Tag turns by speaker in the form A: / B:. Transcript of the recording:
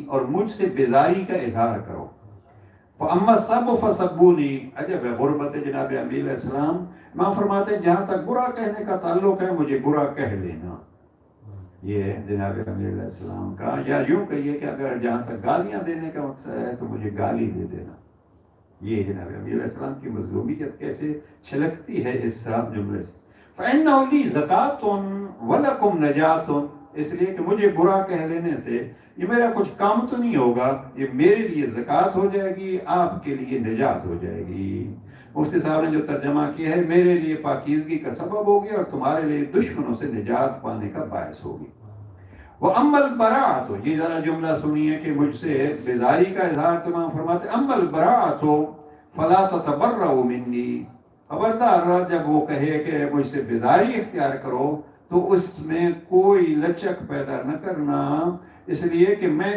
A: اور مجھ سے بیزاری کا اظہار کرو۔ فَأَمَّا السَّبُّ فَسَبُّونِي، عجب ہے غربت جناب انبیاء علیہ السلام۔ ماں فرماتے ہیں جہاں تک برا کہنے کا تعلق ہے مجھے برا کہہ لینا، یہ ہے جناب انبیاء علیہ السلام کا، یا یوں کہیے کہ اگر جہاں تک گالیاں دینے کا مقصد ہے تو مجھے گالی دے دینا۔ یہ جناب انبیاء علیہ السلام کی مظلومیت کیسے چھلکتی ہے اس جملے سے۔ فَإِنَّهُ لِي زَكَاةٌ وَلَكُمْ نَجَاتٌ، اس لیے کہ مجھے برا کہہ لینے سے یہ میرا کچھ کام تو نہیں ہوگا، یہ میرے لیے زکوٰۃ ہو جائے گی، آپ کے لیے نجات ہو جائے گی۔ مفتی صاحب نے جو ترجمہ کیا ہے، میرے لیے پاکیزگی کا سبب ہوگی اور تمہارے لیے دشمنوں سے نجات پانے کا باعث ہوگی۔ وَأَمَّا الْبَرَاءَةُ، یہ ذرا جملہ سنیے کہ مجھ سے بیزاری کا اظہار تمام فرماتے، أَمَّا الْبَرَاءَةُ فَلَا تَتَبَرَّؤُ مِنِّي، خبردار رہا جب وہ کہے کہ مجھ سے بیزاری اختیار کرو تو اس میں کوئی لچک پیدا نہ کرنا، اس لیے کہ میں